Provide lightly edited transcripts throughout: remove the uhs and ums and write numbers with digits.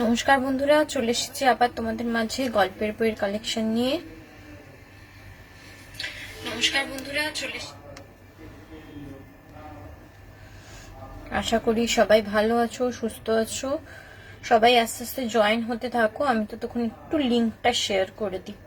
নমস্কার বন্ধুরা, চলে এসেছি আবার তোমাদের মাঝে গল্পের বইয়ের কালেকশন নিয়ে। আশা করি সবাই ভালো আছো, সুস্থ আছো। সবাই আস্তে আস্তে জয়েন হতে থাকো। আমি তো তখন একটু লিঙ্কটা শেয়ার করে দিই।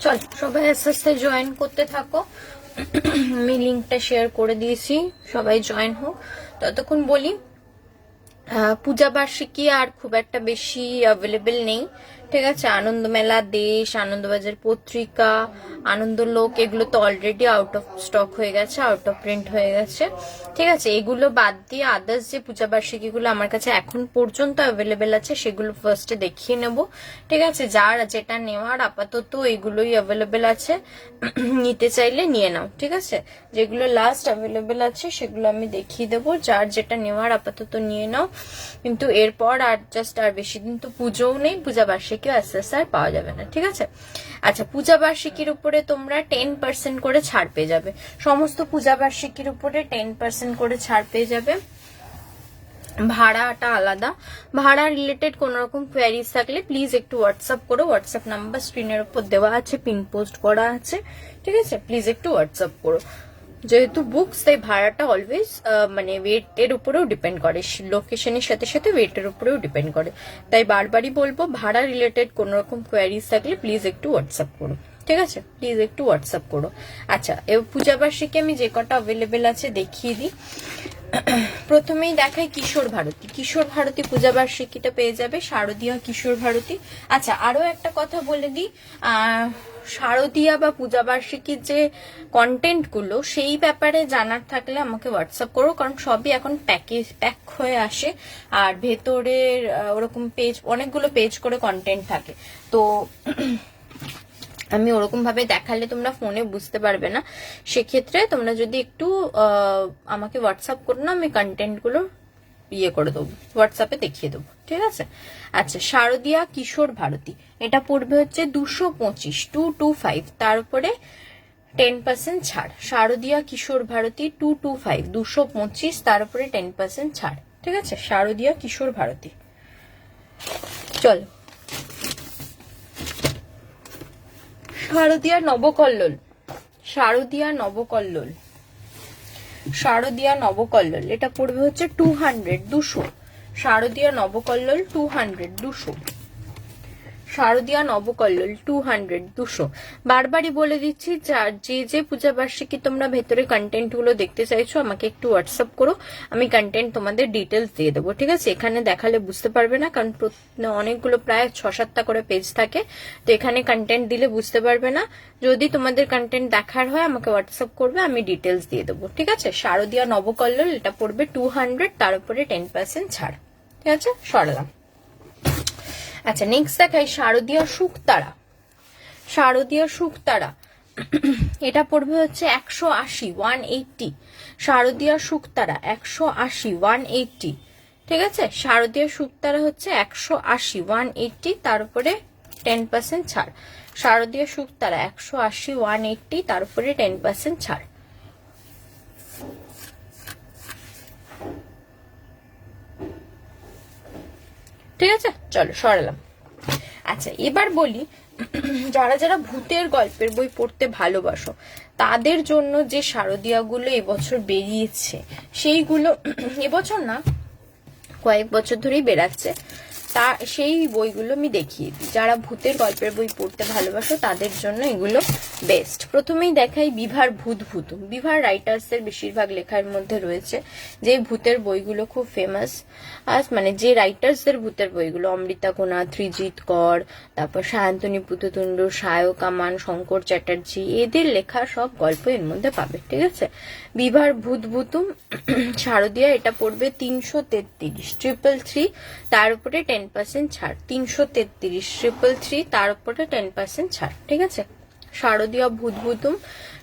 চল সবাই আস্তে আস্তে জয়েন করতে থাকো। আমি লিঙ্কটা শেয়ার করে দিয়েছি, সবাই জয়েন হোক। ততক্ষণ বলি, পূজা বার্ষিকী আর খুব একটা বেশি অ্যাভেলেবেল নেই, ঠিক আছে। আনন্দমেলা, দেশ, আনন্দবাজার পত্রিকা, আনন্দলোক, এগুলো তো অলরেডি আউট অফ স্টক হয়ে গেছে, আউট অফ প্রিন্ট হয়ে গেছে, ঠিক আছে। এগুলো বাদ দিয়ে আদার্স যে পূজা বার্ষিকীগুলো আমার কাছে এখন পর্যন্ত অ্যাভেলেবেল আছে সেগুলো ফার্স্টে দেখিয়ে নেব, ঠিক আছে। যার যেটা নেওয়ার আপাতত এগুলোই অ্যাভেলেবেল আছে, নিতে চাইলে নিয়ে নাও, ঠিক আছে। যেগুলো লাস্ট অ্যাভেলেবেল আছে সেগুলো আমি দেখিয়ে দেবো, যার যেটা নেওয়ার আপাতত নিয়ে নাও। কিন্তু এরপর আর বেশি দিন তো পুজোও নেই, পূজা বার্ষিকী আস্তে আস্তে আর পাওয়া যাবে না, ঠিক আছে। আচ্ছা, পূজা বার্ষিকীর উপরে তোমরা 10% করে ছাড় পেয়ে যাবে। সমস্ত পূজা বার্ষিকীর উপরে 10% করে ছাড় পেয়ে যাবে। ভাড়াটা আলাদা। ভাড়া রিলেটেড কোন রকম কোয়ারিজ থাকলে প্লিজ একটু হোয়াটসঅ্যাপ করো। হোয়াটসঅ্যাপ নাম্বার স্ক্রিনের উপর দেওয়া আছে, পিন পোস্ট করা আছে, ঠিক আছে। প্লিজ একটু হোয়াটসঅ্যাপ করো। যেহেতু বুকস, তাই ভাড়াটা অলওয়েজ মানে ওয়েটের উপরেও ডিপেন্ড করে, লোকেশনের সাথে সাথে ওয়েটের উপরেও ডিপেন্ড করে। তাই বারবারই বলবো, ভাড়া রিলেটেড কোন রকম কোয়ারিজ থাকলে প্লিজ একটু হোয়াটসঅ্যাপ করো, ঠিক আছে। প্লিজ একটু হোয়াটসঅ্যাপ করো। আচ্ছা, এবার পূজা বার্ষিকী আমি যে কটা অ্যাভেলেবেল আছে দেখিয়ে দিই। প্রথমেই দেখাই কিশোর ভারতী। কিশোর ভারতী পূজা বার্ষিকীটা পেয়ে যাবে, শারদীয়া কিশোর ভারতী। আচ্ছা, আরো একটা কথা বলে দিই, শারদীয়া বা পূজা বার্ষিকীর যে কন্টেন্ট গুলো, সেই ব্যাপারে জানার থাকলে আমাকে হোয়াটসঅ্যাপ করো, কারণ সবই এখন প্যাক হয়ে আসে, আর ভেতরের ওরকম পেজ, অনেকগুলো পেজ করে কন্টেন্ট থাকে, তো আমি ওরকম ভাবে দেখালে তোমরা ফোনে বুঝতে পারবে না। সেক্ষেত্রে তোমরা যদি একটু আমাকে হোয়াটসঅ্যাপ করো না, আমি কন্টেন্ট গুলো ইয়ে করে দেবো, হোয়াটসঅ্যাপে দেখিয়ে দেবো, ঠিক আছে। আচ্ছা, শারদীয়া কিশোর ভারতী, এটা পড়বে হচ্ছে 225, 225, তার উপরে 10% ছাড়। শারদীয়া কিশোর ভারতী 225, 225, তার উপরে 10% ছাড়, ঠিক আছে। শারদীয়া কিশোর ভারতী। চলো, শারদীয়া নবকল্লোল। শারদীয়া নবকল্লোল, শারদীয়া নবকল্লোল, এটা পড়বে হচ্ছে 200, 200। শারদীয়া নবকল্লোল 200, 200। শারদীয়া নবকল্লোল 200, 200। বারবারই বলে দিচ্ছি, যে যে পূজা বার্ষিকী তোমরা ভেতরে কন্টেন্ট গুলো দেখতে চাইছো আমাকে একটু হোয়াটসঅ্যাপ করো, আমি কন্টেন্ট তোমাদের ডিটেলস দিয়ে দেবো, ঠিক আছে। এখানে দেখালে বুঝতে পারবে না, কারণ অনেকগুলো প্রায় 6-7টা করে পেজ থাকে, তো এখানে কন্টেন্ট দিলে বুঝতে পারবে না। যদি তোমাদের কন্টেন্ট দেখার হয় আমাকে হোয়াটসঅ্যাপ করবে, আমি ডিটেলস দিয়ে দেবো, ঠিক আছে। শারদীয়া নবকল্লোল, এটা পড়বে 200, তার উপরে 10% ছাড়, ঠিক আছে। সরালাম। আচ্ছা, নেক্সট দেখাই শারদীয়া শুকতারা। শারদীয়া শুকতারা, এটা পড়বে হচ্ছে 180, 180। শারদীয়া শুকতারা 180, 180, ঠিক আছে। শারদীয়া শুকতারা হচ্ছে 180, 180, তার উপরে 10% ছাড়। শারদীয়া শুকতারা 180, 180, তার উপরে 10% ছাড়। ঠিক আছে, চলো সরালাম। আচ্ছা এবার বলি, যারা যারা ভূতের গল্পের বই পড়তে ভালোবাসো তাদের জন্য যে শারদীয়াগুলো এবছর বেরিয়েছে সেইগুলো, এবছর না কয়েক বছর ধরেই বেরাচ্ছে, তা সেই বইগুলো আমি দেখিয়ে দিই। যারা ভূতের গল্পের বই পড়তে ভালোবাসো তাদের জন্য এগুলো বেস্ট। প্রথমেই দেখাই বিভার ভূত ভূতুম। বিভার রাইটার্সের বেশিরভাগ লেখার মধ্যে রয়েছে যে ভূতের বইগুলো খুব ফেমাস, মানে যে রাইটার্সদের ভূতের বইগুলো, অমৃতা কোনা, ত্রিজিৎ কর, তারপর সায়ন্তনী পুততুণ্ড, সায়ক আমান, শঙ্কর চ্যাটার্জি, এদের লেখা সব গল্প এর মধ্যে পাবে। ঠিক আছে, বিভার ভূত ভূতুম শারদীয়া, এটা পড়বে 333, 333, তার উপরে 10% ছাড়। 333, 333, তার উপরে 10% ছাড়। ঠিক আছে, শারদীয়া ভূত ভূতুম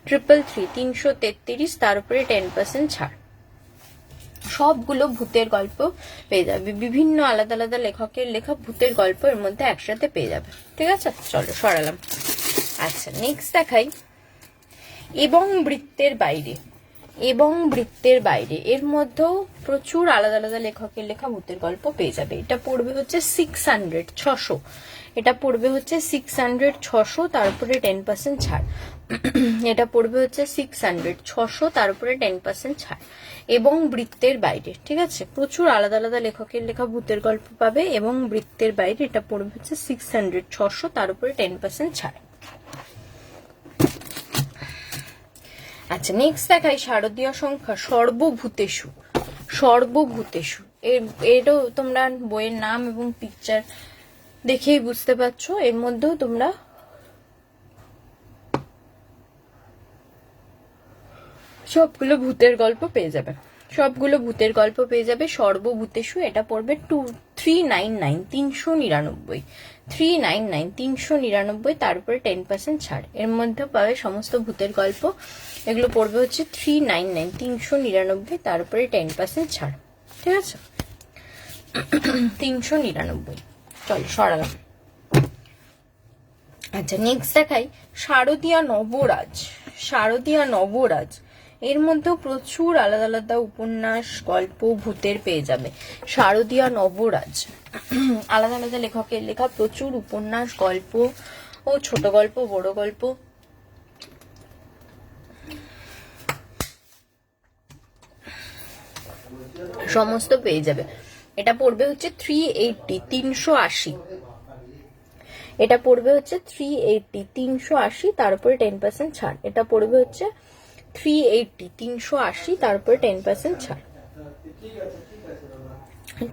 333, 333, তার উপরে 10% ছাড়। সবগুলো ভূতের গল্প পেয়ে যাবে, বিভিন্ন আলাদা আলাদা লেখকের লেখা ভূতের গল্প এর মধ্যে একসাথে পেয়ে যাবে। ঠিক আছে, চলো সরালাম। আচ্ছা নেক্সট দেখাই এবং বৃত্তের বাইরে। এবং বৃত্তের বাইরে এর মধ্যেও প্রচুর আলাদা আলাদা লেখকের লেখা ভূতের গল্প পেয়ে যাবে। এটা পড়বে হচ্ছে 600, 600, এটা পড়বে হচ্ছে 600, 600, তার উপরে 10% ছাড়। এটা পড়বে হচ্ছে 600, 600, তার উপরে 10% ছাড়। এবং বৃত্তের বাইরে, ঠিক আছে, প্রচুর আলাদা আলাদা লেখকের লেখা ভূতের গল্প পাবে। এবং বৃত্তের বাইরে এটা পড়বে হচ্ছে 600, 600, তার উপরে 10% ছাড়। আচ্ছা নেক্সট দেখাই শারদীয় সংখ্যা সর্বভূতেষু। সর্বভূতেষু এরও তোমরা বইয়ের নাম এবং পিকচার দেখেই বুঝতে পারছো, এর মধ্যেও তোমরা সবগুলো ভূতের গল্প পেয়ে যাবে। সবগুলো ভূতের গল্প পেয়ে যাবে সর্বভূতেষু। এটা পড়বে 399, 399, 399, 399, তার উপরে 10% ছাড়। এর মধ্যে পাবে সমস্ত ভূতের গল্প। এগুলো পড়বে হচ্ছে 399, 399, তার উপরে 10% ছাড়। ঠিক আছে, 399। চলো সরালাম। আচ্ছা নেক্সট দেখাই শারদীয়া নবরাজ। শারদীয়া নবরাজ এর মধ্যেও প্রচুর আলাদা আলাদা উপন্যাস গল্প ভূতের পেয়ে যাবে। শারদীয়া নবরাজ আলাদা আলাদা লেখকের লেখা প্রচুর উপন্যাস গল্প ও ছোট গল্প বড় গল্প সমস্ত পেয়ে যাবে। এটা পড়বে হচ্ছে 380, 380, এটা পড়বে হচ্ছে 380, 380, তার উপরে 10% ছাড়। এটা পড়বে হচ্ছে 380, 380, তার উপরে 10% ছাড়।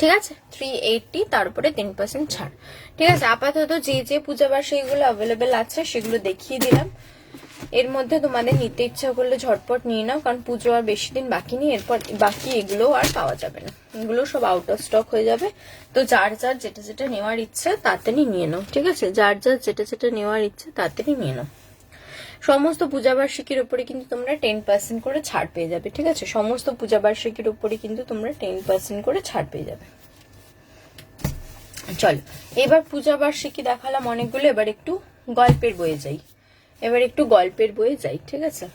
ঠিক আছে, 380, তার উপরে 10% ছাড়। ঠিক আছে, আপাতত যে যে পূজা বার্ষিক এগুলো অ্যাভেলেবেল আছে সেগুলো দেখিয়ে দিলাম। এর মধ্যে তোমাদের নিতে ইচ্ছা করলে ঝটপট নিয়ে নাও, কারণ পুজো আর বেশি দিন বাকি নেই। এরপর বাকি এগুলো আর পাওয়া যাবে না, এগুলো সব আউট অফ স্টক হয়ে যাবে। তো যার যার যেটা যেটা নেওয়ার ইচ্ছে তাড়াতাড়ি নিয়ে নাও। ঠিক আছে, যার যার যেটা যেটা নেওয়ার ইচ্ছে তাড়াতাড়ি নিয়ে নাও। সমস্ত পূজা বার্ষিকীর উপরে কিন্তু তোমরা 10% করে ছাড় পেয়ে যাবে। ঠিক আছে, সমস্ত পূজা বার্ষিকীর উপরে কিন্তু তোমরা 10% করে ছাড় পেয়ে যাবে। চলো এবার পূজা বার্ষিকী দেখালাম অনেকগুলো, এবার একটু গল্পের বইয়ে যাই। এবার একটু গল্পের বইয়ে যাই। ঠিক আছে,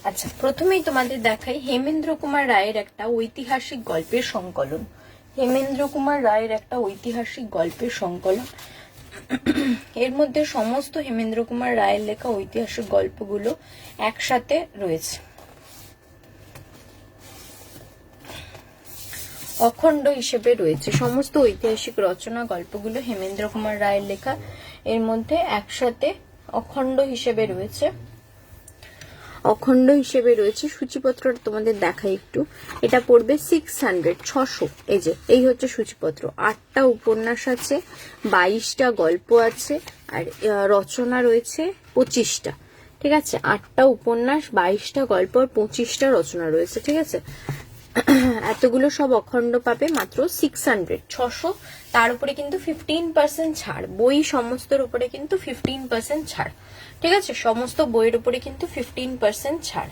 আচ্ছা প্রথমেই তোমাদের দেখাই হেমেন্দ্র কুমার রায়ের একটা ঐতিহাসিক গল্পের সংকলন। হেমেন্দ্র কুমার রায়ের একটা ঐতিহাসিক গল্পের সংকলন। এর মধ্যে সমস্ত হেমেন্দ্র কুমার রায়ের লেখা ঐতিহাসিক গল্পগুলো একসাথে রয়েছে। অখণ্ড হিসেবে রয়েছে সমস্ত ঐতিহাসিক রচনা গল্পগুলো হেমেন্দ্র কুমার রায়ের লেখা, এর মধ্যে একসাথে অখণ্ড হিসেবে রয়েছে। অখণ্ড হিসেবে রয়েছে। সূচিপত্রটা তোমাদের দেখাই একটু। এটা পড়বে 600, 600। এই যে এই হচ্ছে সূচিপত্র। 8টা উপন্যাস আছে, 22টা গল্প আছে, আর রচনা রয়েছে 25টা। ঠিক আছে, 8টা উপন্যাস, 22টা গল্প আর 25টা রচনা রয়েছে। ঠিক আছে, এতগুলো সব অখণ্ড পাবে মাত্র 600, 600, তার উপরে কিন্তু 15% ছাড়। বই সমস্তর উপরে কিন্তু 15% ছাড়। ঠিক আছে, সমস্ত বইয়ের উপরে কিন্তু 15% ছাড়।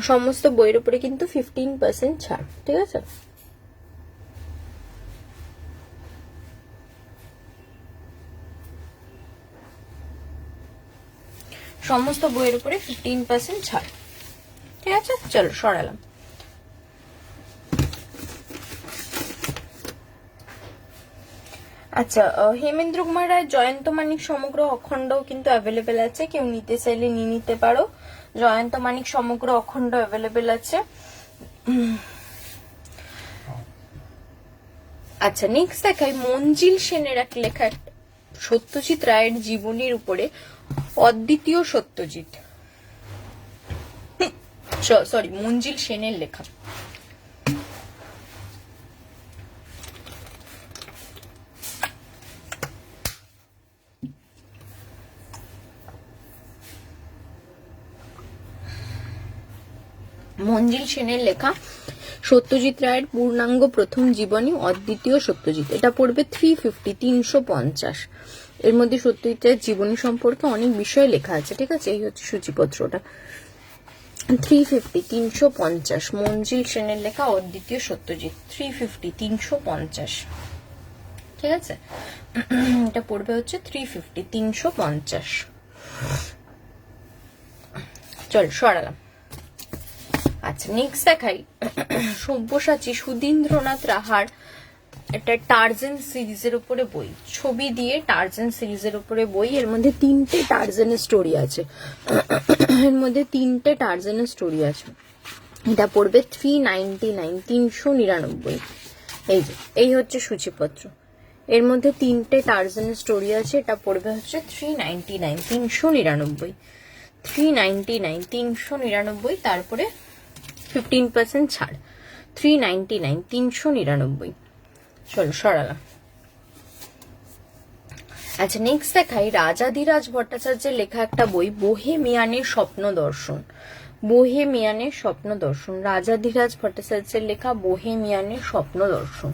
সমস্ত বইয়ের উপরে কিন্তু 15% ছাড়। ঠিক আছে, সমস্ত বইয়ের উপরে 15% ছাড়। ঠিক আছে, চলো সরালাম। আচ্ছা, হেমেন্দ্র কুমার রায় জয়ন্ত মানিক সমগ্র অখণ্ডও কিন্তু অ্যাভেলেবেল আছে, কেউ নিতে চাইলে নিয়ে নিতে পারো। জয়ন্ত মানিক সমগ্র অখণ্ড অ্যাভেলেবেল আছে। আচ্ছা, নেক্সট দেখাই মঞ্জিল সেনের এক লেখা, সত্যজিৎ রায়ের জীবনীর উপরে, অদ্বিতীয় সত্যজিৎ, সরি মঞ্জিল সেনের লেখা। মঞ্জিল সেনের লেখা সত্যজিৎ রায়ের পূর্ণাঙ্গ প্রথম জীবনী, অদ্বিতীয় সত্যজিৎ। এটা পড়বে 350, 350। এর মধ্যে সত্যজিৎ রায়ের জীবনী সম্পর্কে অনেক বিষয় লেখা আছে। ঠিক আছে, এই হচ্ছে সূচিপত্রটা। 350, 350 মঞ্জিল সেনের লেখা অদ্বিতীয় সত্যজিৎ, 350, 350। ঠিক আছে, এটা পড়বে হচ্ছে 350, 350। চল সরালাম। আচ্ছা, নেক্সট দেখাই সব্যসাচী সুধীন্দ্রনাথ রাহার একটা টার্জেন সিরিজের উপরে বই, ছবি দিয়ে টার্জেন সিরিজের উপরে বই। এর মধ্যে 3টে টার্জেনের স্টোরি আছে, এর মধ্যে 3টে টার্জেনের স্টোরি আছে। এটা পড়বে 399, 399। এই হচ্ছে সূচিপত্র। এর মধ্যে 3টে টার্জেনের স্টোরি আছে, এটা পড়বে হচ্ছে 399, 399, 399, 399। তারপরে 15% ছাড়, 399, 399। চলো সরালাম। আচ্ছা, নেক্সট দেখাই রাজাধিরাজ ভট্টাচার্যের লেখা একটা বই, বোহেমিয়ানের স্বপ্ন দর্শন। বোহেমিয়ানের স্বপ্ন দর্শন, রাজাধিরাজ ভট্টাচার্যের লেখা বোহেমিয়ানের স্বপ্ন দর্শন।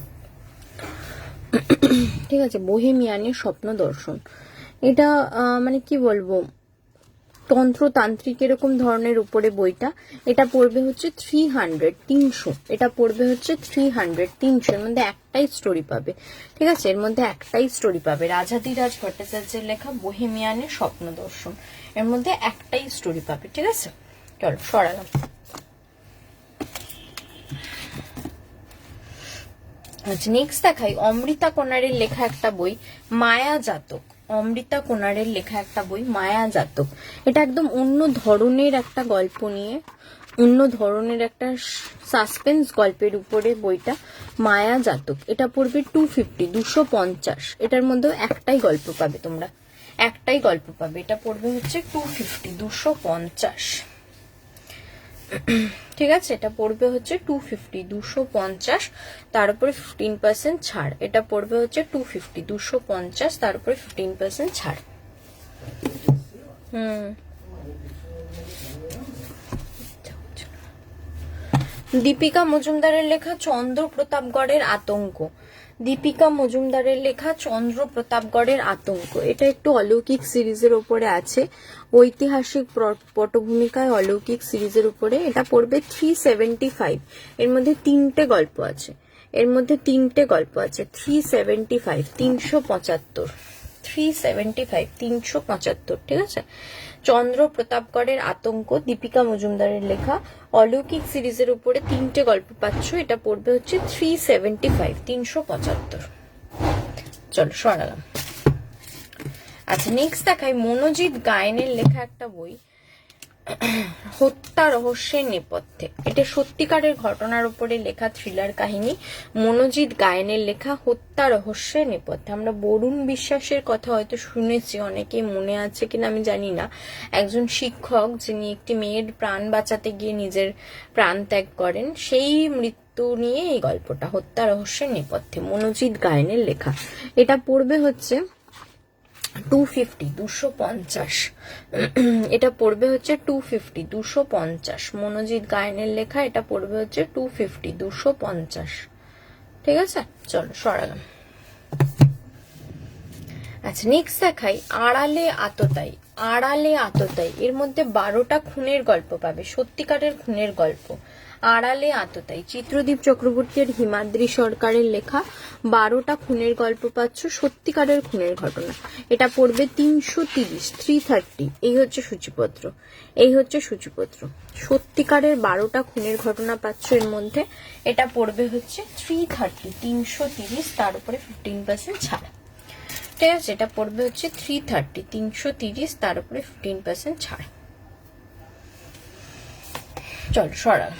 ঠিক আছে, বোহেমিয়ানের স্বপ্ন দর্শন। এটা মানে কি বলবো, তন্ত্রতান্ত্রিক এরকম ধরনের উপরে বইটা। এটা পড়বে হচ্ছে 300, 300। এটা পড়বে হচ্ছে 300, 300। এর মধ্যে একটাই স্টোরি পাবে। ঠিক আছে, এর মধ্যে একটাই স্টোরি পাবে, রাজাধিরাজ ভট্টাচার্যের লেখা বোহেমিয়ানের স্বপ্ন দর্শন। এর মধ্যে একটাই স্টোরি পাবে। ঠিক আছে, চলো সরালাম। আচ্ছা, নেক্সট দেখাই অমৃতা কোনারের লেখা একটা বই, মায়া জাতক। অমৃতা কোনারের লেখা একটা বই, মায়া জাতক। এটা একদম অন্য ধরনের একটা গল্প নিয়ে, অন্য ধরনের একটা সাসপেন্স গল্পের উপরে বইটা, মায়া জাতক। এটা পড়বে 250, 250। এটার মধ্যে একটাই গল্প পাবে তোমরা, একটাই গল্প পাবে। এটা পড়বে হচ্ছে 250, 250। ঠিক আছে, এটা পড়বে হচ্ছে 250, 250। তার উপরে 15% ছাড়। এটা পড়বে হচ্ছে 250, 250। তার উপরে 15% ছাড়। দীপিকা মজুমদারের লেখা চন্দ্র প্রতাপগড়ের আতঙ্ক। দীপিকা মজুমদারের লেখা চন্দ্র প্রতাপগড়ের আতঙ্ক। এটা একটু অলৌকিক সিরিজের উপরে আছে, ঐতিহাসিক পটভূমিকায় অলৌকিক সিরিজের উপরে। এটা পড়বে 375। এর মধ্যে 3টে গল্প আছে, এর মধ্যে 3টে গল্প আছে। 375, 375, 375, 375। ঠিক আছে, চন্দ্র প্রতাপগড়ের আতঙ্ক, দীপিকা মজুমদারের লেখা অলৌকিক সিরিজের উপরে 3টে গল্প পাচ্ছ। এটা পড়বে হচ্ছে 375, 375। চলো সরালাম। আচ্ছা, নেক্সট দেখাই মনোজিৎ গায়েনের লেখা একটা বই, হত্যা রহস্যের নেপথ্যে। এটা সত্যিকারের ঘটনার উপরে লেখা থ্রিলার কাহিনী, মনোজিৎ গায়েনের লেখা হত্যা রহস্যের নেপথ্যে। আমরা বরুণ বিশ্বাসের কথা হয়তো শুনেছি, অনেকেই মনে আছে কিনা আমি জানি না। একজন শিক্ষক যিনি একটি মেয়ের প্রাণ বাঁচাতে গিয়ে নিজের প্রাণ ত্যাগ করেন, সেই মৃত্যু নিয়ে এই গল্পটা, হত্যা রহস্যের নেপথ্যে, মনোজিৎ গায়েনের লেখা। এটা পড়বে হচ্ছে 250, 250। এটা পড়বে হচ্ছে 250, 250 মনোজিৎ গায়েনের লেখা। এটা পড়বে হচ্ছে 250, 250। ঠিক আছে, চলো সরালাম। আচ্ছা, নেক্সট দেখাই আড়ালে আততায়ী। আড়ালে আততায়ী, এর মধ্যে 12টা খুনের গল্প পাবে, সত্যিকারের খুনের গল্প। আড়ালে আততায়ী, চিত্রদীপ চক্রবর্তী আর হিমাদ্রি সরকারের লেখা 12টা খুনের গল্প পাচ্ছ, সত্যিকারের খুনের ঘটনা। এটা পড়বে 330, 330। এই হচ্ছে সূচিপত্র, এই হচ্ছে সূচিপত্র। সত্যিকারের 12টা খুনের ঘটনা পাচ্ছ এর মধ্যে। এটা পড়বে হচ্ছে 330, 330, তার উপরে 15% ছাড়। ঠিক আছে, এটা পড়বে হচ্ছে 330, 330, তার উপরে 15% ছাড়। চল সরাল।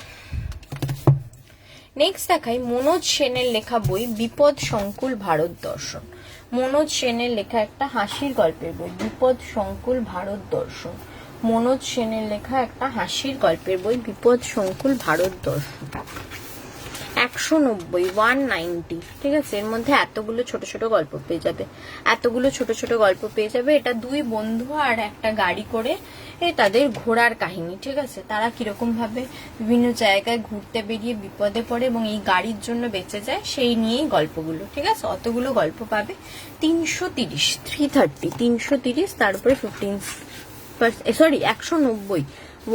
নেক্সট দেখাই মনোজ সেনের লেখা বই বিপদ সংকুল ভারত দর্শন। মনোজ সেনের লেখা একটা হাসির গল্পের বই, বিপদ সংকুল ভারত দর্শন। মনোজ সেনের লেখা একটা হাসির গল্পের বই, বিপদ সংকুল ভারত দর্শন। 190, 190। ঠিক আছে, এর মধ্যে এতগুলো ছোট ছোট গল্প পেয়ে যাবে, এতগুলো ছোট ছোট গল্প পেয়ে যাবে। এটা দুই বন্ধু আর একটা গাড়ি করে তাদের ঘোরার কাহিনী। ঠিক আছে, তারা কিরকম ভাবে বিভিন্ন জায়গায় ঘুরতে বেরিয়ে বিপদে পড়ে এবং এই গাড়ির জন্য বেঁচে যায়, সেই নিয়েই গল্পগুলো। ঠিক আছে, অতগুলো গল্প পাবে। 330, 330, 330, তার উপরে 15, সরি 190,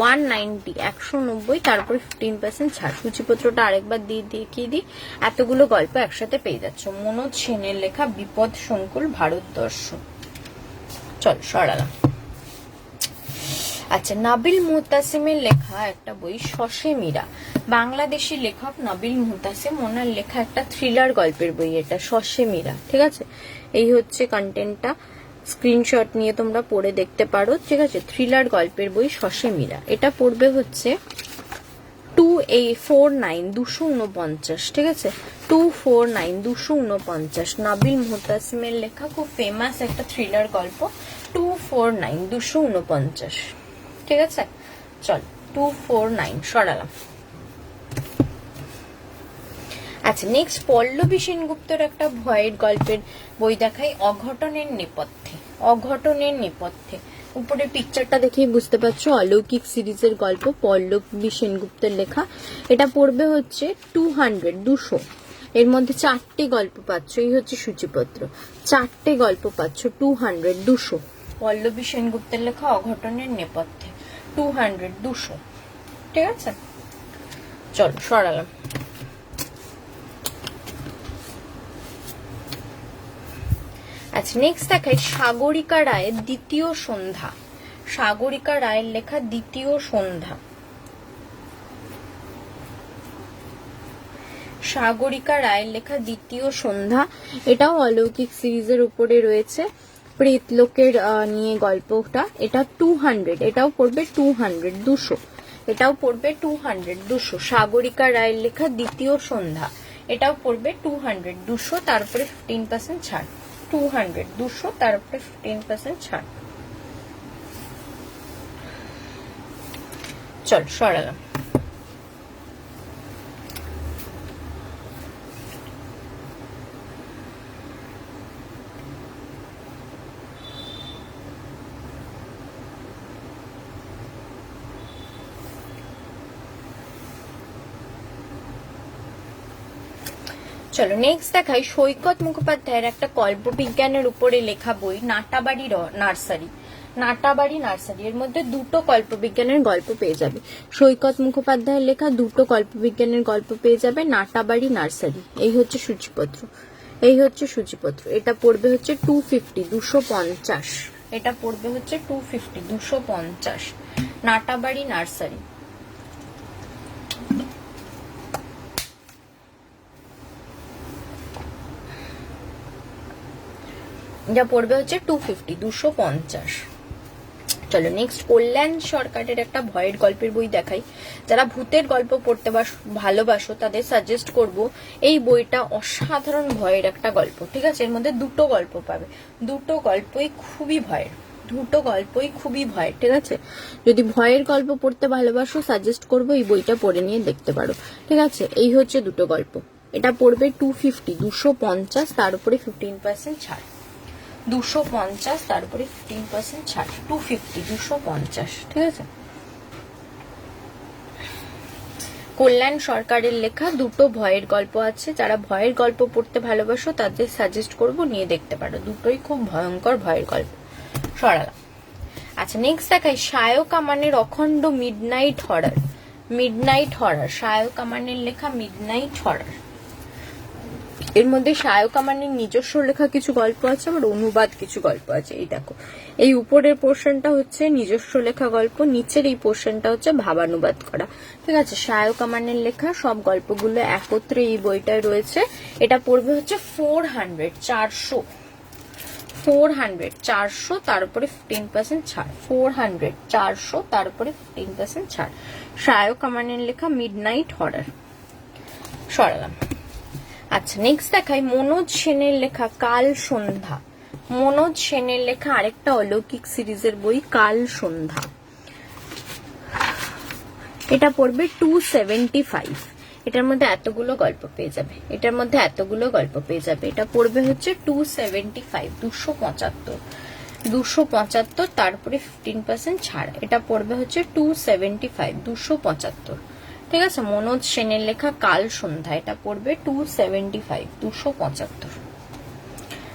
190, 190, তারপরে 15% ছাড়। সূচিপত্রটা আরেকবার দেখিয়ে দিই। এতগুলো গল্প একসাথে পেয়ে যাচ্ছ। মনোজ সেনের লেখা বিপদ সংকুল ভারত দর্শন। চল সরালাম। আচ্ছা, নাবিল মুহতাসিমের লেখা একটা বই শশে মীরা। বাংলাদেশি লেখক নাবিল মুহতাসিম, ওনার লেখা একটা থ্রিলার গল্পের বই এটা, শশে মীরা। ঠিক আছে, এই হচ্ছে কন্টেন্টটা। স্ক্রিনশট নিয়ে তোমরা পড়ে দেখতে পারো। ঠিক আছে, থ্রিলার গল্পের বই শশে মীরা। এটা পড়বে হচ্ছে 249, 249। ঠিক আছে, 249, 249। নাবিল মুহতাসিমের লেখা খুব ফেমাস একটা থ্রিলার গল্প। 249, 249। ঠিক আছে, চল 249 সরালাম। আচ্ছা, নেক্সট পল্লবী সেনগুপ্তর একটা ভয়ের গল্পের বই দেখাই, অঘটনের নেপথ্যে। অঘটনের নেপথ্যে, উপরে পিকচারটা দেখেই বুঝতে পারছো অলৌকিক সিরিজের গল্প, পল্লবী সেনগুপ্তের লেখা। এটা পড়বে হচ্ছে 200, 200। এর মধ্যে 4টে গল্প পাচ্ছ, এই হচ্ছে সূচিপত্র। 4টে গল্প পাচ্ছ, 200, 200। পল্লবী সেনগুপ্তের লেখা অঘটনের নেপথ্যে, 200, 200। ঠিক আছে, চল সরালাম। আচ্ছা, নেক্সট দেখাই সাগরিকা রায়ের দ্বিতীয় সন্ধ্যা। সাগরিকা রায়ের লেখা দ্বিতীয় সন্ধ্যা। সাগরিকা রায়ের লেখা দ্বিতীয় সন্ধ্যা। এটাও অলৌকিক সিরিজের উপরে রয়েছে, প্রেতলোকের নিয়ে গল্পটা। এটা 200, এটাও পড়বে 200, 200। এটাও পড়বে 200, 200। সাগরিকা রায়ের লেখা দ্বিতীয় সন্ধ্যা, এটাও পড়বে 200, 200, তার উপরে 15% ছাড়। 200, 200, তার উপরে 15% ছাড়। চল সরালাম। চলো নেক্সট দেখাই সৈকত মুখোপাধ্যায়ের একটা কল্পবিজ্ঞানের উপরে লেখা বই নাটাবাড়ি নার্সারি। নাটাবাড়ি নার্সারি, এর মধ্যে দুটো কল্পবিজ্ঞানের গল্প পেয়ে যাবে। সৈকত মুখোপাধ্যায়ের লেখা দুটো কল্পবিজ্ঞানের গল্প পেয়ে যাবে, নাটাবাড়ি নার্সারি। এই হচ্ছে সূচিপত্র, এই হচ্ছে সূচিপত্র। এটা পড়বে হচ্ছে 250, 250। এটা পড়বে হচ্ছে 250, 250। নাটাবাড়ি নার্সারি। যা পড়বে হচ্ছে 250, 250। চলো নেক্সট কল্যাণ সরকারের একটা ভয়ের গল্পের বই দেখাই। যারা ভূতের গল্প পড়তে ভালোবাসো তাদের সাজেস্ট করব এই বইটা। অসাধারণ ভয়ের একটা গল্প। ঠিক আছে, এর মধ্যে দুটো গল্প পাবে, দুটো গল্পই খুবই ভয়ের, দুটো গল্পই খুবই ভয়ের। ঠিক আছে, যদি ভয়ের গল্প পড়তে ভালোবাসো সাজেস্ট করব এই বইটা পড়ে নিয়ে দেখতে পারো। ঠিক আছে, এই হচ্ছে দুটো গল্প। এটা পড়বে 250, 250, তার উপরে 15% ছাড়। 250, তার উপরে 15% ছাড়। 250, 250। ঠিক আছে, কল্যাণ সরকারের লেখা দুটো ভয়ের গল্প আছে। যারা ভয়ের গল্প পড়তে ভালোবাসো তাদের সাজেস্ট করব নিয়ে দেখতে পারো, দুটোই খুব ভয়ঙ্কর ভয়ের গল্প। সরালাম। আচ্ছা, নেক্সট দেখাই সায়ক আমানের অখণ্ড মিডনাইট হরার। মিডনাইট হরার, শায়ক আমানের লেখা মিডনাইট হরার। এর মধ্যে শায়ক আমানের নিজস্ব লেখা কিছু গল্প আছে, আবার অনুবাদ কিছু গল্প আছে। এই দেখো, এই উপরের পোর্শনটা হচ্ছে নিজস্ব লেখা গল্প, নিচের এই পোর্শনটা হচ্ছে ভাবানুবাদ করা। ঠিক আছে, শায়ক আমানের লেখা সব গল্পগুলো একত্রে এই বইটায় রয়েছে। এটা পড়বে হচ্ছে 400, 400, তার উপরে 15% ছাড়। 400, 400, তার উপরে 15% ছাড়। শায়ক আমানের লেখা মিডনাইট হরার। সরালাম। আচ্ছা, নেক্সট দেখাই মনোজ সেনের লেখা কাল সন্ধ্যা। মনোজ সেনের লেখা আরেকটা অলৌকিক সিরিজের বই কাল সন্ধ্যা। এটা পড়বে 275। এটার মধ্যে এতগুলো গল্প পেয়ে যাবে, এটার মধ্যে এতগুলো গল্প পেয়ে যাবে। এটা পড়বে হচ্ছে 275, 275, 275, তারপরে 15% ছাড়। এটা পড়বে হচ্ছে 275, 275। ঠিক আছে, মনোজ সেনের লেখা কাল সন্ধ্যা, এটা পড়বে 275, 275।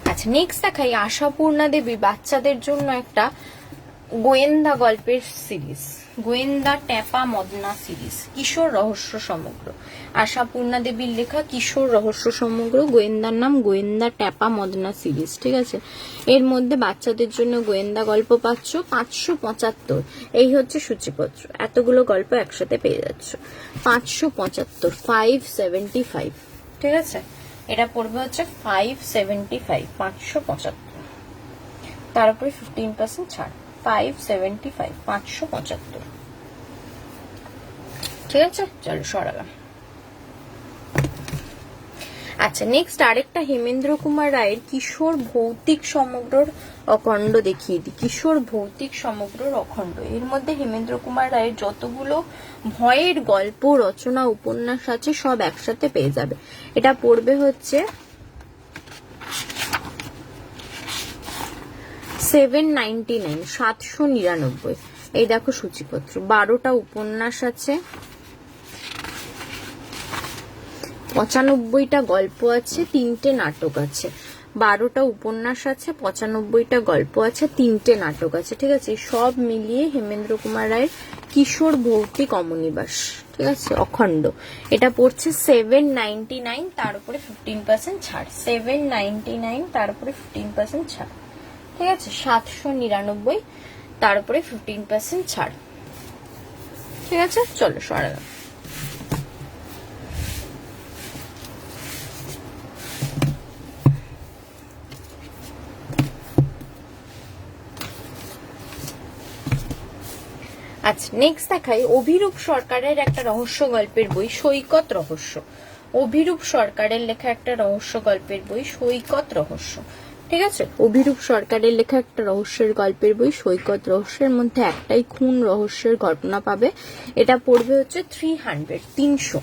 আচ্ছা, নেক্সট দেখাই আশাপূর্ণা দেবী বাচ্চাদের জন্য একটা গোয়েন্দা গল্পের সিরিজ, গোয়েন্দা ট্যাপা মদনা সিরিজ, কিশোর রহস্য সমগ্র। আশাপূর্ণা দেবীর লেখা কিশোর রহস্য সমগ্র, গোয়েন্দার নাম গোয়েন্দা ট্যাপা মদনা সিরিজ। ঠিক আছে, এর মধ্যে বাচ্চাদের জন্য গোয়েন্দা গল্প পাচ্ছ 575। এই হচ্ছে সূচিপত্র, এতগুলো গল্প একসাথে পেয়ে যাচ্ছ। 575, 575। ঠিক আছে, এটা পড়বে হচ্ছে 575, 575, তার উপরে 15% ছাড়। 575, 575। ঠিক আছে, চলো সরালাম। আচ্ছা, নেক্সট আরেকটা হেমেন্দ্র কুমার রায়ের কিশোর ভৌতিক সমগ্রর অখণ্ড দেখিয়ে দিই। কিশোর ভৌতিক সমগ্রর অখণ্ড, এর মধ্যে হেমেন্দ্র কুমার রায়ের যতগুলো ভয়ের গল্প রচনা উপন্যাস আছে সব একসাথে পেয়ে যাবে। এটা পড়বে হচ্ছে 799, 799। এই দেখো সূচিপত্র, 12টা উপন্যাস আছে, 95টা গল্প আছে, 3টে নাটক আছে। 12টা উপন্যাস আছে, 95টা গল্প আছে, 3টে নাটক আছে। ঠিক আছে, সব মিলিয়ে হেমেন্দ্র কুমার রায়ের কিশোর ভৌতিক অমনিবাস। ঠিক আছে, অখণ্ড, এটা পড়ছে 799, তার উপরে 15% ছাড়। 799, তার উপরে 15% ছাড়। ঠিক আছে, 799, তার উপরে 15% ছাড়। ঠিক আছে, চলো সরালাম। আচ্ছা, নেক্সট দেখাই অভিরূপ সরকারের একটা রহস্য গল্পের বই সৈকত রহস্য। অভিরূপ সরকারের লেখা একটা রহস্য গল্পের বই সৈকত রহস্য। ঠিক আছে, অভিরূপ সরকারের লেখা একটা রহস্যের গল্পের বই সৈকত রহস্যের মধ্যে একটাই খুন রহস্যের ঘটনা পাবে। এটা পড়বে হচ্ছে 300, 300।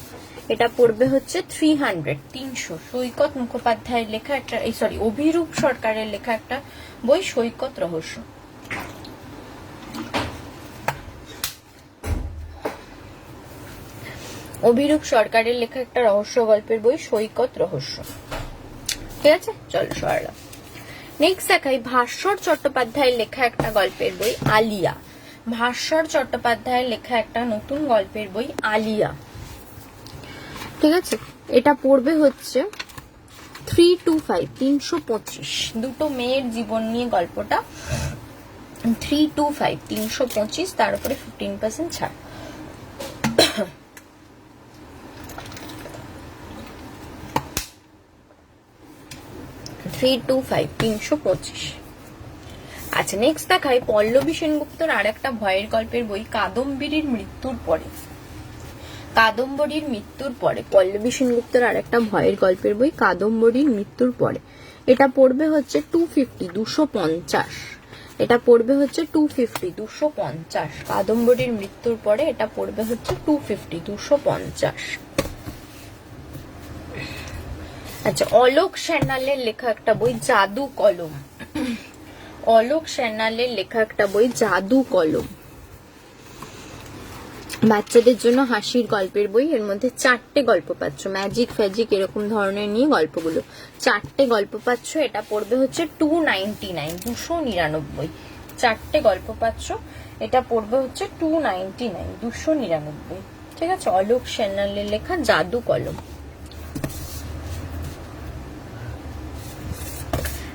এটা পড়বে হচ্ছে 300, 300। সৈকত মুখোপাধ্যায়ের লেখা একটা, সরি, অভিরূপ সরকারের লেখা একটা বই সৈকত রহস্য। অভিরূপ সরকারের লেখা একটা রহস্য গল্পের বই সৈকত রহস্য। ঠিক আছে, চলো সরালাম। নেক্সট দেখাই ভাস্বর চট্টোপাধ্যায়ের লেখা একটা গল্পের বই আলিয়া। ভাস্বর চট্টোপাধ্যায়ের লেখা একটা নতুন গল্পের বই আলিয়া। ঠিক আছে, এটা পড়বে হচ্ছে 325, 325। দুটো মেয়ের জীবন নিয়ে গল্পটা। 325, 325, তার উপরে 15% ছাড়। 325, 325। আচ্ছা, নেক্সট দেখাই পল্লবী সেনগুপ্তর আর একটা ভয়ের গল্পের বই কাদম্বরীর মৃত্যুর পরে। কাদম্বরীর মৃত্যুর পরে, পল্লবী সেনগুপ্তর আর একটা ভয়ের গল্পের বই কাদম্বরীর মৃত্যুর পরে। এটা পড়বে হচ্ছে 250, 250। এটা পড়বে হচ্ছে 250, 250। কাদম্বরীর মৃত্যুর পরে এটা পড়বে হচ্ছে 250, 250। আচ্ছা, অলোক সান্যালের লেখা একটা বই জাদু কলম। অলোক সান্যালের লেখা একটা বই জাদু কলম, বাচ্চাদের জন্য হাসির গল্পের বই। এর মধ্যে 4টে গল্প পাচ্ছ, ম্যাজিক ফ্যাজিক এরকম ধরনের নিয়ে গল্পগুলো। 4টে গল্প পাচ্ছ, এটা পড়বে হচ্ছে 299, 299। 4টে গল্প পাচ্ছ, এটা পড়বে হচ্ছে 299, 299। ঠিক আছে, অলোক সান্যালের লেখা জাদু কলম।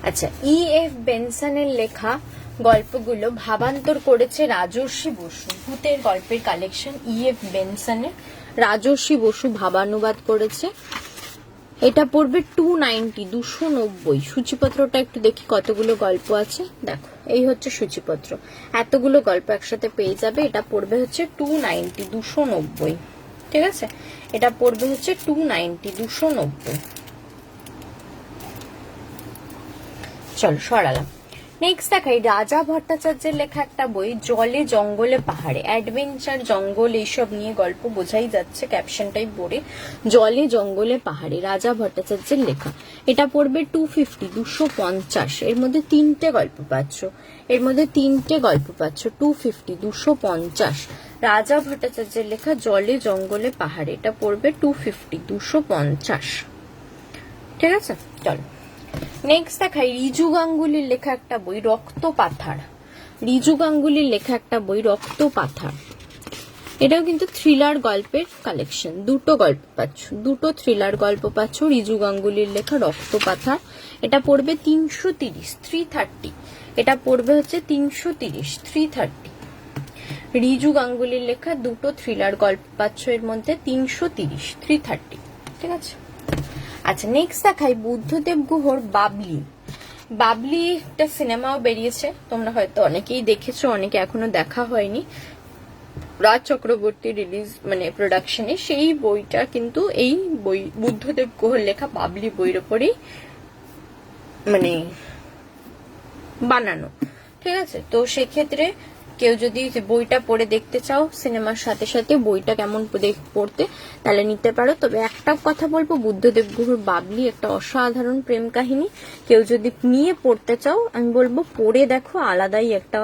আচ্ছা, E.F. বেনসনের লেখা গল্পগুলো ভাবান্তর করেছে রাজর্ষি বসু। ভূতের গল্পের কালেকশন E.F. বেনসনের, রাজর্ষি বসু ভাবানুবাদ করেছে। এটা পড়বে 290, 290। সূচিপত্রটা একটু দেখি কতগুলো গল্প আছে। দেখো, এই হচ্ছে সূচিপত্র, এতগুলো গল্প একসাথে পেয়ে যাবে। এটা পড়বে হচ্ছে 290, 290। ঠিক আছে, এটা পড়বে হচ্ছে 290, 290। চলো সরালাম। নেক্সট দেখাই রাজা ভট্টাচার্যের লেখা একটা বই, জলে জঙ্গলে পাহাড়ে, অ্যাডভেঞ্চার, জঙ্গল এইসব নিয়ে গল্প, বোঝাই যাচ্ছে ক্যাপশনটাই পড়ে। জলে জঙ্গলে পাহাড়ে, রাজা ভট্টাচার্যের লেখা। এটা পড়বে 250, 250। এর মধ্যে তিনটে গল্প পাচ্ছ, 250, 250। রাজা ভট্টাচার্যের লেখা জলে জঙ্গলে পাহাড়ে, এটা পড়বে 250, 250। ঠিক আছে, চলো নেক্সট দেখাই রিজু গাঙ্গুলির লেখা একটা বই, রক্ত পাথার। রিজু গাঙ্গুলির লেখা একটা বই, রক্ত পাথার। এটাও কিন্তু থ্রিলার গল্পের কালেকশন, দুটো গল্প পাচ্ছ, দুটো থ্রিলার গল্প পাচ্ছ রিজু গাঙ্গুলির লেখা রক্ত পাথার। এটা পড়বে 330, 330। এটা পড়বে হচ্ছে 330, 330। রিজু গাঙ্গুলির লেখা দুটো থ্রিলার গল্প পাচ্ছ, এর মধ্যে 330, 330। ঠিক আছে, আচ্ছা নেক্সট দেখাই বুদ্ধদেব গুহর বাবলি। বাবলি একটা সিনেমাও বেরিয়েছে, তোমরা হয়তো অনেকেই দেখেছো, অনেকে এখনো দেখা হয়নি। রাজ চক্রবর্তী রিলিজ মানে প্রোডাকশনে, সেই বইটা কিন্তু এই বই বুদ্ধদেব গুহর লেখা বাবলি বইয়ের উপরেই মানে বানানো। ঠিক আছে, তো সেক্ষেত্রে কেউ যদি বইটা পড়ে দেখতে চাও সিনেমার সাথে সাথে বইটা কেমন পড়তে, তাহলে নিতে পারো। তবে একটা কথা বলবো, বুদ্ধদেব গুহর বাবলি একটা অসাধারণ প্রেম কাহিনী। কেউ যদি নিয়ে পড়তে চাও, আমি বলবো পড়ে দেখো, আলাদাই একটা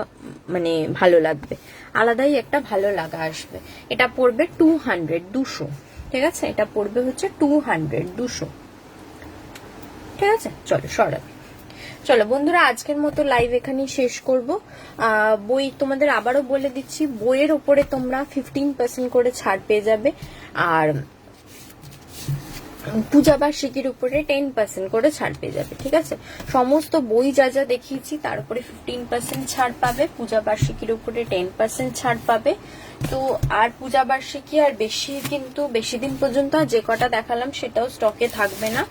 মানে ভালো লাগবে, আলাদাই একটা ভালো লাগা আসবে। এটা পড়বে 200, 200। ঠিক আছে, এটা পড়বে হচ্ছে 200, 200। ঠিক আছে, চলো সরাবে। চলো বন্ধুরা, আজকের মতো লাইভ এখানেই শেষ করব। বই তোমাদের আবারও বলে দিচ্ছি, বইয়ের ওপরে তোমরা 15% করে ছাড় পেয়ে যাবে, আর পূজা বার্ষিকীর উপরে 10% করে ছাড় পেয়ে যাবে। ঠিক আছে, সমস্ত বই যা যা দেখিয়েছি তার উপরে 15% ছাড় পাবে, পূজা বার্ষিকীর উপরে 10% ছাড় পাবে। তো আর পূজা বার্ষিকী আর বেশি দিন পর্যন্ত আর যে কটা দেখালাম সেটাও স্টকে থাকবে না।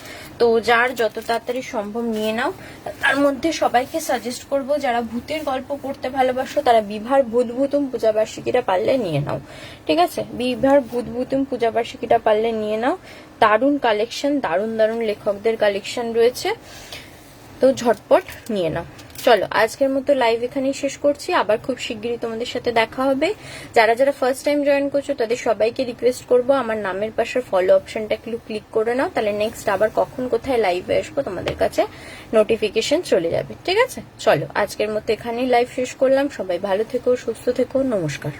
তো যার যত তাড়াতাড়ি সম্ভব নিয়ে নাও। তার মধ্যে সবাইকে সাজেস্ট করব, যারা ভূতের গল্প পড়তে ভালোবাসো তারা বিভার ভূতভূতুম পূজা বার্ষিকীটা পারলে নিয়ে নাও। ঠিক আছে, বিভার ভূতভূতুম পূজা বার্ষিকীটা পারলে নিয়ে নাও। দারুণ কালেকশন, দারুণ দারুণ লেখকদের কালেকশন রয়েছে, তো ঝটপট নিয়ে নাও। চলো আজকের মতো লাইভ এখানেই শেষ করছি, আবার খুব শিগগিরই তোমাদের সাথে দেখা হবে। যারা যারা ফার্স্ট টাইম জয়েন করছো তাদের সবাইকে রিকোয়েস্ট করবো আমার নামের পাশে ফলো অপশনটা একটু ক্লিক করে নাও, তাহলে নেক্সট আবার কখন কোথায় লাইভে আসবো তোমাদের কাছে নোটিফিকেশন চলে যাবে। ঠিক আছে, চলো আজকের মতো এখানেই লাইভ শেষ করলাম। সবাই ভালো থেকো, সুস্থ থেকো, নমস্কার।